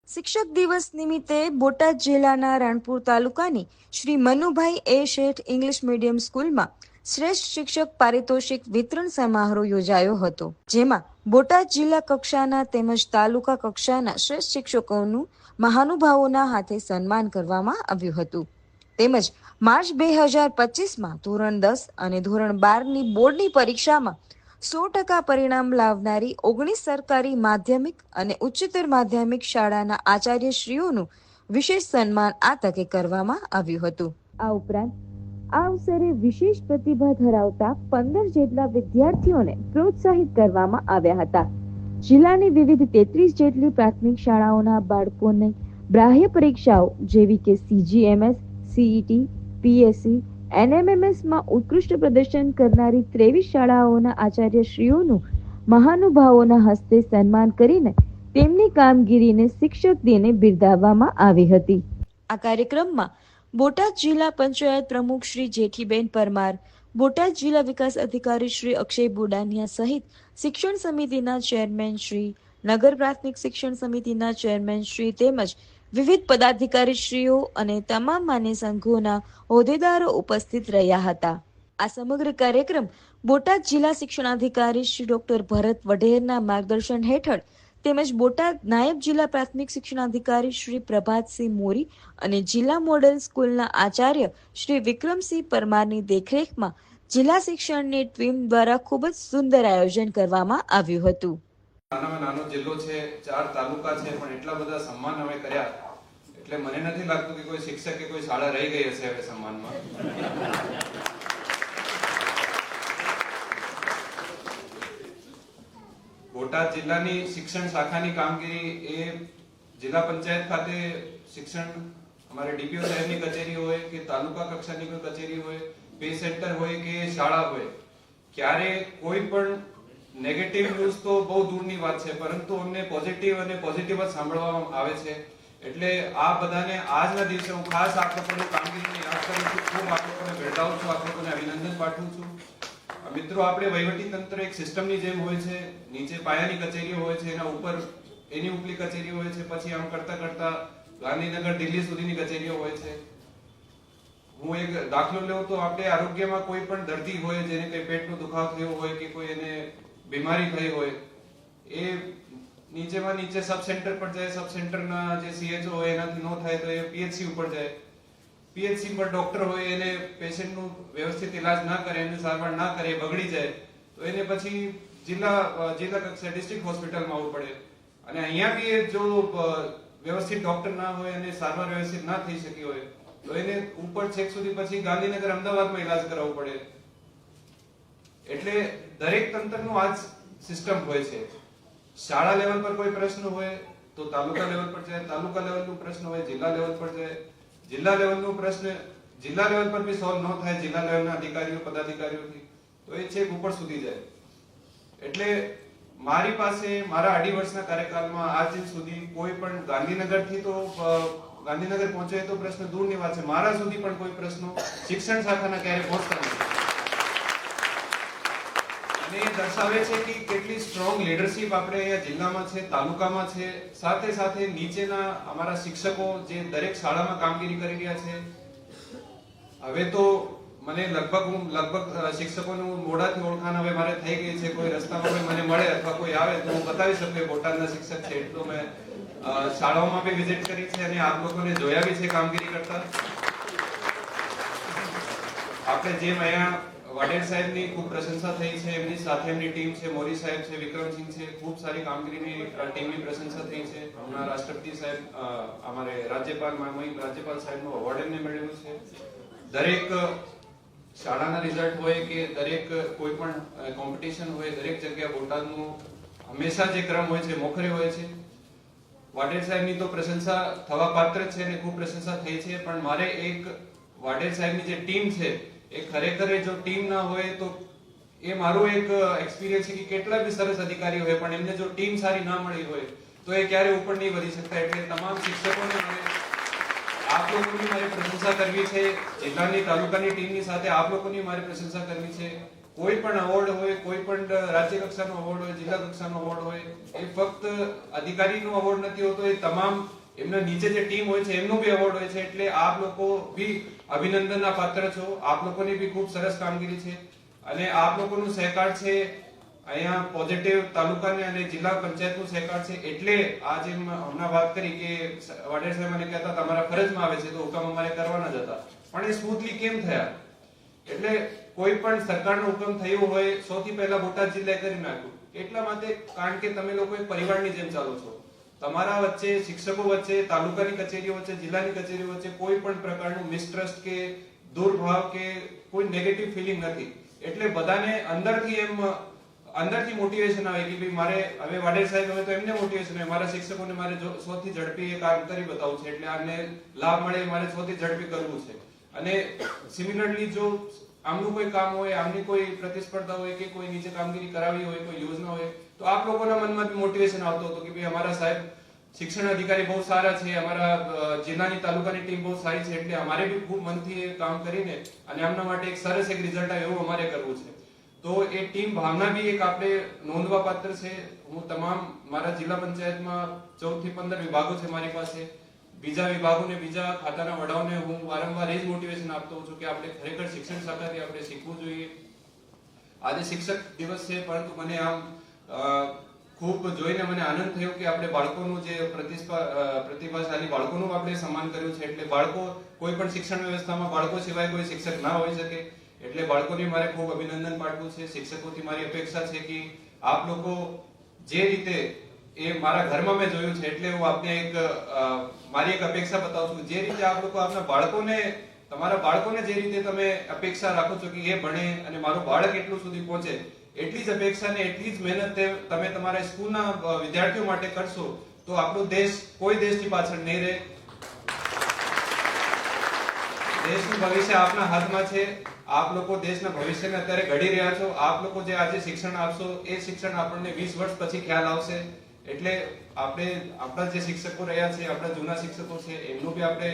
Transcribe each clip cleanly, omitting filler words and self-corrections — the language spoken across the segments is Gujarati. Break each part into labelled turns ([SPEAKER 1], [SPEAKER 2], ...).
[SPEAKER 1] શિક્ષક દિવસ નિમિત્તે બોટાદ જિલ્લાના રાણપુર તાલુકાની શ્રી મનુભાઈ એ શેઠ ઇંગ્લિશ મીડિયમ સ્કૂલમાં શ્રેષ્ઠ શિક્ષક પારિતોષિક વિતરણ સમારોહ યોજાયો હતો, જેમાં બોટાદ જિલ્લા કક્ષાના તેમજ તાલુકા કક્ષાના શ્રેષ્ઠ શિક્ષકોનું મહાનુભાવોના હાથે સન્માન કરવામાં આવ્યું હતું. તેમજ માર્ચ 2025માં ધોરણ 10 અને ધોરણ 12ની બોર્ડની પરીક્ષામાં 100% પરિણામ લાવનારી 19 સરકારી માધ્યમિક અને ઉચ્ચતર માધ્યમિક શાળાના આચાર્યશ્રીઓનું વિશેષ સન્માન આ તકે કરવામાં આવ્યું હતું. આ ઉપરાંત આ અવસરે વિશેષ પ્રતિભા ધરાવતા 15 જેટલા વિદ્યાર્થીઓને પ્રોત્સાહિત કરવામાં આવ્યા હતા. જિલ્લાની વિવિધ 33 જેટલી પ્રાથમિક શાળાઓના બાળકોને બાહ્ય પરીક્ષાઓ જેવી કે CGMS, CET, PSC, NMMS માં ઉત્કૃષ્ટ પ્રદર્શન કરનારી 23 શાળાઓના આચાર્યશ્રીઓનું મહાનુભાવોના હસ્તે સન્માન કરીને તેમની કામગીરીને શિક્ષક દિને બિરદાવવામાં આવી હતી. આ કાર્યક્રમમાં બોટાદ જિલ્લા પંચાયત પ્રમુખ શ્રી જેઠીબેન પરમાર, બોટાદ જિલ્લા વિકાસ અધિકારી શ્રી અક્ષય બુડાનિયા સહિત શિક્ષણ સમિતિના ચેરમેન શ્રી, નગર પ્રાથમિક શિક્ષણ સમિતિના ચેરમેન શ્રી તેમજ વિવિધ પદાધિકારીશ્રીઓ અને તમામ માન્ય સંઘોના હોદ્દેદારો ઉપસ્થિત રહ્યા હતા. આ સમગ્ર કાર્યક્રમ બોટાદ જિલ્લા શિક્ષણાધિકારી શ્રી ડોક્ટર ભરત વઢેરના માર્ગદર્શન હેઠળ તેમજ બોટાદ નાયબ જિલ્લા પ્રાથમિક શિક્ષણાધિકારી શ્રી પ્રભાતસિંહ મોરી અને જિલ્લા મોડેલ સ્કૂલના આચાર્ય શ્રી વિક્રમસિંહ પરમારની દેખરેખમાં જિલ્લા શિક્ષણની ટીમ દ્વારા ખૂબ જ સુંદર આયોજન કરવામાં આવ્યું હતું.
[SPEAKER 2] નાનામાં નાનો જિલ્લો છે, 4 તાલુકા છે, પણ એટલા બધા સન્માન અમે કર્યા એટલે મને નથી લાગતું કે કોઈ શિક્ષક કે કોઈ શાળા રહી ગઈ હશે હવે સન્માનમાં. બોટાદ જિલ્લાની શિક્ષણ શાખાની કામગીરી એ જિલ્લા પંચાયત ખાતે શિક્ષણ અમારે ડીપીઓ સાહેબની કચેરી હોય કે તાલુકા કક્ષાની કોઈ કચેરી હોય, પે સેન્ટર હોય કે શાળા હોય, ક્યારે કોઈ પણ નેગેટિવ ન્યૂઝ તો બહુ દૂરની વાત છે, પરંતુ અમને પોઝિટિવ અને પોઝિટિવ જ સાંભળવામાં આવે છે. એટલે આ બધાને આજના દિવસે હું ખાસ આપ લોકોની કામગીરીને યાદ કરું છું, ખૂબ આપ લોકોને બિરદાવું છું, આપ લોકોને અભિનંદન પાઠવું છું. મિત્રો, આપણે વહીવટી તંત્ર એક સિસ્ટમની જેમ હોય છે, નીચે પાયાની કચેરીઓ હોય છે, એના ઉપર એની ઉપલી કચેરીઓ હોય છે, પછી આમ કરતા કરતા ગાંધીનગર, દિલ્હી સુધીની કચેરીઓ હોય છે. હું એક દાખલો લઉં તો આપણે આરોગ્યમાં કોઈ પણ દર્દી હોય જેને કઈ પેટનો દુખાવો થયો હોય કે કોઈ એને બીમારી થઈ હોય, એ નીચેમાં નીચે સબ સેન્ટર પર જાય, સબ સેન્ટરના જે CHO હોય એનાથી ન થાય તો એ PHC ઉપર જાય. PHC પર ડોક્ટર હોય, એને પેશન્ટનું વ્યવસ્થિત ઇલાજ ના કરે, એને સારવાર ના કરે, બગડી જાય તો એને પછી જિલ્લા કક્ષાએ ડિસ્ટ્રિક્ટ હોસ્પિટલમાં આવવું પડે. અને અહીંયા બી જો વ્યવસ્થિત ડોક્ટર ના હોય અને સારવાર વ્યવસ્થિત ના થઈ શકી હોય તો એને ઉપર છેક સુધી પછી ગાંધીનગર, અમદાવાદમાં ઇલાજ કરાવવો પડે. એટલે દરેક તંત્રનું આ સિસ્ટમ હોય છે. શાળા લેવલ પર કોઈ પ્રશ્ન હોય તો તાલુકા લેવલ પર જાય, તાલુકા લેવલનો પ્રશ્ન હોય જિલ્લા લેવલ પર જાય, જિલ્લા લેવલનો પ્રશ્ન જિલ્લા લેવલ પર બી સોલ્વ ન થાય જિલ્લા લેવલના અધિકારીઓ, પદાધિકારીઓથી, તો એ છેક ઉપર સુધી જાય. એટલે મારી પાસે મારા 2.5 વર્ષના કાર્યકાળમાં આજ દિન સુધી કોઈ પણ ગાંધીનગરથી તો ગાંધીનગર પહોંચે તો પ્રશ્ન દૂરની વાત છે, મારા સુધી પણ કોઈ પ્રશ્નો શિક્ષણ શાખાના ક્યારે પહોંચતા નથી. અને એ દર્શાવે છે કે કેટલી સ્ટ્રોંગ લીડરશિપ આપણે અહીંયા જિલ્લામાં છે, તાલુકામાં છે, સાથે સાથે નીચેના અમારા શિક્ષકો જે દરેક શાળામાં કામગીરી કરી રહ્યા છે. હવે તો મને લગભગ શિક્ષકોનું મોઢાથી ઓળખાણ હવે મારે થઈ ગઈ છે. કોઈ રસ્તામાં કોઈ મને મળે અથવા કોઈ આવે તો હું બતાવી શકું કે બોટાદના શિક્ષક છે. એટલું મેં શાળાઓમાં બી વિઝિટ કરી છે અને આપ લોકોને જોયા બી છે કામગીરી કરતા. આપણે જેમ અહીંયા વાડેર સાહેબની ખૂબ પ્રશંસા થઈ છે, એમની સાથે એમની ટીમ છે, મોરી સાહેબ છે, વિક્રમસિંહ છે, ખૂબ સારી કામગીરીની ટીમની પ્રશંસા થઈ છે. હમણાં રાષ્ટ્રપતિ સાહેબ અમારે રાજ્યપાલ સાહેબનું એવોર્ડ એમને મળ્યું છે. દરેક શાળાના રિઝલ્ટ હોય કે દરેક કોઈ પણ કોમ્પિટિશન હોય, દરેક જગ્યા બોટાદનું હંમેશા જે ક્રમ હોય છે મોખરે હોય છે. વાડેર સાહેબની તો પ્રશંસા થવા પાત્ર છે અને ખૂબ પ્રશંસા થઈ છે, પણ મારે એક વાડેર સાહેબની જે ટીમ છે એ ખરેખર જો ટીમ ના હોય તો એ મારો એક એક્સપિરિયન્સ છે કે કેટલા બી સરસ અધિકારી હોય પણ એમને જો ટીમ સારી ના મળી હોય તો એ ક્યારે ઉપર નહીં વધી શકતા. એટલે તમામ શિક્ષકોને આપ લોકોની મારી પ્રશંસા કરવી છે, જિલ્લાની તાલુકાની ટીમની સાથે આપ લોકોની મારી પ્રશંસા કરવી છે. કોઈ પણ એવોર્ડ હોય, કોઈ પણ રાજ્ય કક્ષાનો એવોર્ડ હોય, જિલ્લા કક્ષાનો એવોર્ડ હોય, એ ફક્ત અધિકારીનો એવોર્ડ નથી હોતો, એ તમામ એમના નીચે જે ટીમ હોય છે એમનો બી એવોર્ડ હોય છે. એટલે આપ લોકો બી અભિનંદનના પાત્ર છો. આપ લોકોની બી ખૂબ સરસ કામગીરી છે અને આપ લોકોનું સહકાર છે અહીંયા પોઝિટિવ તાલુકાને અને જિલ્લા પંચાયતનું સહકાર છે. એટલે આ જેમ હમણાં વાત કરી કે વાડેર સાહેબ મને કહેતા તમારા ફરજમાં આવે છે તો હુકમ અમારે કરવાના જ હતા, પણ એ સ્મૂથલી કેમ થયા? એટલે કોઈ પણ સરકારનો હુકમ થયો હોય સૌથી પહેલા બોટાદ જિલ્લાએ કરી નાખ્યું. એટલા માટે કારણ કે તમે લોકો એક પરિવારની જેમ ચાલો છો. તમારા વચ્ચે, શિક્ષકો વચ્ચે, તાલુકાની કચેરીઓ વચ્ચે, જિલ્લાની કચેરીઓ વચ્ચે કોઈ પણ પ્રકારનું મિસટ્રસ્ટ કે દુર્ભાવ કે કોઈ નેગેટિવ ફિલિંગ નથી. એટલે બધાને અંદરથી મોટિવેશન આવે કે ભાઈ મારે હવે વાડેર સાહેબ હવે તો એમને મોટિવેશન આવે, મારા શિક્ષકોને મારે સૌથી ઝડપી એ કામ કરી બતાવવું છે, એટલે આને લાભ મળે મારે સૌથી ઝડપી કરવું છે. અને સિમિલરલી જો આમનું કોઈ કામ હોય, આમની કોઈ પ્રતિસ્પર્ધા હોય કે કોઈ નીચે કામગીરી કરાવી હોય, કોઈ યોજના હોય, તો આપ લોકોના મનમાં બી મોટિવેશન આવતો હતો કે ભાઈ અમારા સાહેબ શિક્ષણ અધિકારી બહુ સારા છે, અમારા જિલ્લાની તાલુકાની ટીમ બહુ સારી છે, એટલે અમારે બી ખૂબ મનથી એ કામ કરીને અને આમના માટે એક સરસ એક રિઝલ્ટ આવે એવું અમારે કરવું છે. તો એ ટીમ ભાવના બી એક આપણે નોંધવા પાત્ર છે. હું તમામ મારા જિલ્લા પંચાયતમાં 14 થી 15 વિભાગો છે મારી પાસે. બીજા વિભાગોને, બીજા ખાતાના વડાઓને હું વારંવાર એ જ મોટિવેશન આપતો હોઉં છું કે આપણે ખરેખર શિક્ષણ શાખાથી આપણે શીખવું જોઈએ. આજે શિક્ષક દિવસ છે, પરંતુ મને આમ ખૂબ જોઈને મને આનંદ થયો કે આપણે બાળકોનું જે પ્રતિભાશાળી બાળકોનું આપણે સન્માન કર્યું છે. એટલે બાળકો કોઈ પણ શિક્ષણ વ્યવસ્થામાં બાળકો સિવાય કોઈ શિક્ષક ના હોઈ શકે. એટલે બાળકોને મારે ખૂબ અભિનંદન પાઠવું છે. શિક્ષકોથી મારી અપેક્ષા છે કે આપ લોકો જે રીતે એ મારા ઘરમાં મેં જોયું છે, એટલે હું આપને મારી એક અપેક્ષા બતાવું છું. જે રીતે આપ લોકો આપના બાળકોને, તમારા બાળકોને જે રીતે તમે અપેક્ષા રાખો છો કે એ ભણે અને મારું બાળક એટલું સુધી પહોંચે, એટલી જ અપેક્ષા ને એટલી જ મહેનત તમે તમારા સ્કૂલના વિદ્યાર્થીઓ માટે કરશો તો આપણો દેશ કોઈ દેશની પાછળ નહીં રહે. દેશનું ભવિષ્ય આપના હાથમાં છે. આપ લોકો દેશના ભવિષ્યને અત્યારે ઘડી રહ્યા છો. આપ લોકો જે આજે શિક્ષણ આપશો એ શિક્ષણ આપણને 20 વર્ષ પછી ખ્યાલ આવશે. એટલે આપણે આપણા જે શિક્ષકો રહ્યા છે, આપણા જૂના શિક્ષકો છે, એમનું બી આપણે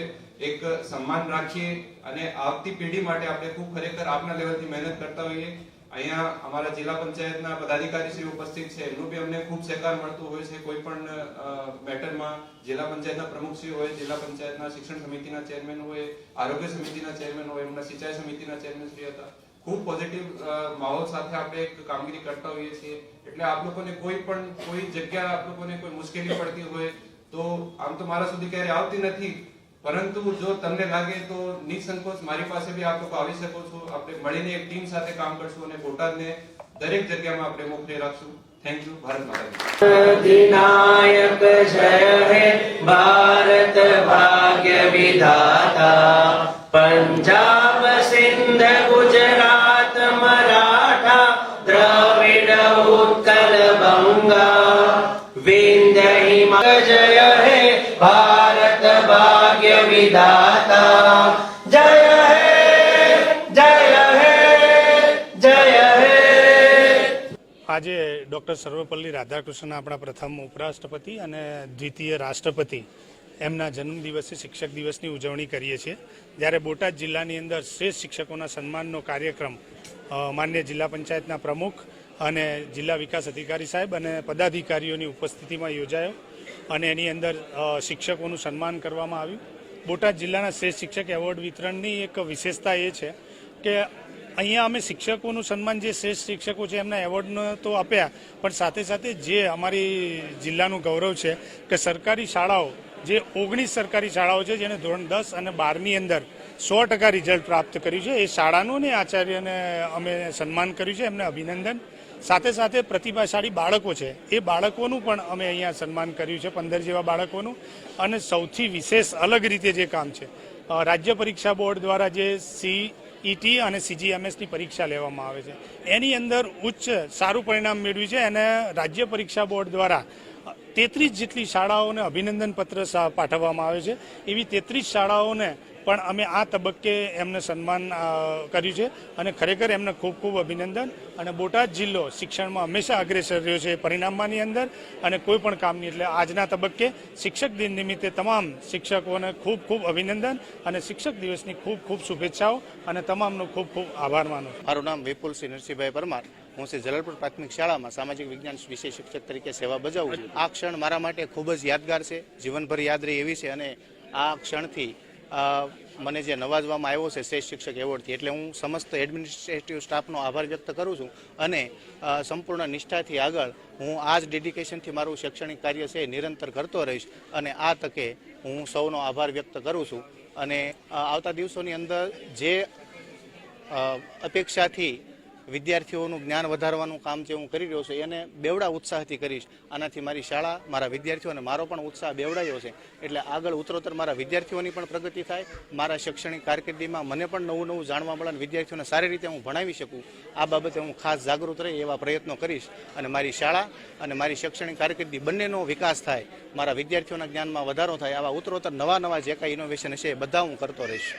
[SPEAKER 2] એક સન્માન રાખીએ અને આવતી પેઢી માટે આપણે ખૂબ ખરેખર આપના લેવલથી મહેનત કરતા હોઈએ. અહીંયા અમારા જિલ્લા પંચાયતના પદાધિકારીશ્રી ઉપસ્થિત છે, એમનું બી અમને ખૂબ સહકાર મળતું હોય છે કોઈ પણ મેટરમાં. જિલ્લા પંચાયતના પ્રમુખશ્રી હોય, જિલ્લા પંચાયતના શિક્ષણ સમિતિના ચેરમેન હોય, આરોગ્ય સમિતિના ચેરમેન હોય, એમના સિંચાઈ સમિતિના ચેરમેનશ્રી હતા. ખૂબ પોઝિટિવ માહોલ સાથે આપણે એક કામગીરી કરતા હોઈએ છીએ. એટલે આપ લોકોને કોઈ જગ્યા આપ લોકોને કોઈ મુશ્કેલી પડતી હોય તો આમ તો મારા સુધી ક્યારે આવતી નથી, પરંતુ જો તમને લાગે તો નિસંકોચ મારી પાસે બી આપ લોકો આવી શકો છો. આપણે મળીને એક ટીમ સાથે કામ કરશું અને બોટાદને દરેક જગ્યામાં આપણે મોકલી રાખશું. Thank you. ભારત માતા.
[SPEAKER 3] अधिनायक जय हे भारत भाग्य विधाता पंजाब सिंध गुजरात मराठा द्रविड़ उत्कल बंगा विंध्य हिमालय जय हे भारत भाग्य विधाता जय हे जय हे जय हे.
[SPEAKER 4] આજે ડૉક્ટર સર્વપલ્લી રાધાકૃષ્ણન આપણા પ્રથમ ઉપરાષ્ટ્રપતિ અને દ્વિતીય રાષ્ટ્રપતિ એમના જન્મદિવસે શિક્ષક દિવસની ઉજવણી કરીએ છીએ. જ્યારે બોટાદ જિલ્લાની અંદર શ્રેષ્ઠ શિક્ષકોના સન્માનનો કાર્યક્રમ માન્ય જિલ્લા પંચાયતના પ્રમુખ અને જિલ્લા વિકાસ અધિકારી સાહેબ અને પદાધિકારીઓની ઉપસ્થિતિમાં યોજાયો અને એની અંદર શિક્ષકોનું સન્માન કરવામાં આવ્યું. બોટાદ જિલ્લાના શ્રેષ્ઠ શિક્ષક એવોર્ડ વિતરણની એક વિશેષતા એ છે કે અહીંયા અમે શિક્ષકોનું સન્માન, જે શ્રેષ્ઠ શિક્ષકો છે એમના એવોર્ડનો તો આપ્યા, પણ સાથે સાથે જે અમારી જિલ્લાનું ગૌરવ છે કે સરકારી શાળાઓ, જે 19 સરકારી શાળાઓ છે જેને ધોરણ 10 અને 12ની અંદર 100% રિઝલ્ટ પ્રાપ્ત કર્યું છે, એ શાળાનું ને આચાર્યને અમે સન્માન કર્યું છે, એમને અભિનંદન. સાથે સાથે પ્રતિભાશાળી બાળકો છે એ બાળકોનું પણ અમે અહીંયા સન્માન કર્યું છે, 15 જેવા બાળકોનું. અને સૌથી વિશેષ અલગ રીતે જે કામ છે, રાજ્ય પરીક્ષા બોર્ડ દ્વારા જે CET અને CGMSની પરીક્ષા લેવામાં આવે છે એની અંદર ઉચ્ચ સારું પરિણામ મેળવ્યું છે અને રાજ્ય પરીક્ષા બોર્ડ દ્વારા 33 જેટલી શાળાઓને અભિનંદન પત્ર પાઠવવામાં આવે છે. એવી 33 શાળાઓને પણ અમે આ તબક્કે એમને સન્માન કર્યું છે અને ખરેખર એમને ખૂબ ખૂબ અભિનંદન. અને બોટાદ જિલ્લો શિક્ષણમાં હંમેશા અગ્રેસર રહ્યો છે પરિણામની અંદર અને કોઈ પણ કામની. એટલે આજના તબક્કે શિક્ષક દિન નિમિત્તે તમામ શિક્ષકોને ખૂબ ખૂબ અભિનંદન અને શિક્ષક દિવસની ખૂબ ખૂબ શુભેચ્છાઓ અને તમામનો ખૂબ ખૂબ આભાર માનું.
[SPEAKER 5] મારું નામ વિપુલ સિંહ નરસિંહભાઈ પરમાર, હું શ્રી જલાલપુર પ્રાથમિક શાળામાં સામાજિક વિજ્ઞાન વિષય શિક્ષક તરીકે સેવા બજાવું છું. આ ક્ષણ મારા માટે ખૂબ જ યાદગાર છે, જીવનભર યાદ રહે એવી છે. અને આ ક્ષણથી મને જે નવાજવામાં આવ્યો છે શ્રેષ્ઠ શિક્ષક એવોર્ડથી, એટલે હું સમસ્ત એડમિનિસ્ટ્રેટિવ સ્ટાફનો આભાર વ્યક્ત કરું છું. અને સંપૂર્ણ નિષ્ઠાથી આગળ હું આ જ ડેડિકેશનથી મારું શૈક્ષણિક કાર્ય છે એ નિરંતર કરતો રહીશ. અને આ તકે હું સૌનો આભાર વ્યક્ત કરું છું. અને આવતા દિવસોની અંદર જે અપેક્ષાથી વિદ્યાર્થીઓનું જ્ઞાન વધારવાનું કામ જે હું કરી રહ્યો છું એને બેવડા ઉત્સાહથી કરીશ. આનાથી મારી શાળા, મારા વિદ્યાર્થીઓ અને મારો પણ ઉત્સાહ બેવડાયો છે. એટલે આગળ ઉત્તરોત્તર મારા વિદ્યાર્થીઓની પણ પ્રગતિ થાય, મારા શૈક્ષણિક કારકિર્દીમાં મને પણ નવું નવું જાણવા મળે અને વિદ્યાર્થીઓને સારી રીતે હું ભણાવી શકું, આ બાબતે હું ખાસ જાગૃત રહી એવા પ્રયત્નો કરીશ. અને મારી શાળા અને મારી શૈક્ષણિક કારકિર્દી બંનેનો વિકાસ થાય, મારા વિદ્યાર્થીઓના જ્ઞાનમાં વધારો થાય, આવા ઉત્તરોત્તર નવા જે કાંઈ ઇનોવેશન હશે એ બધા હું કરતો રહીશ.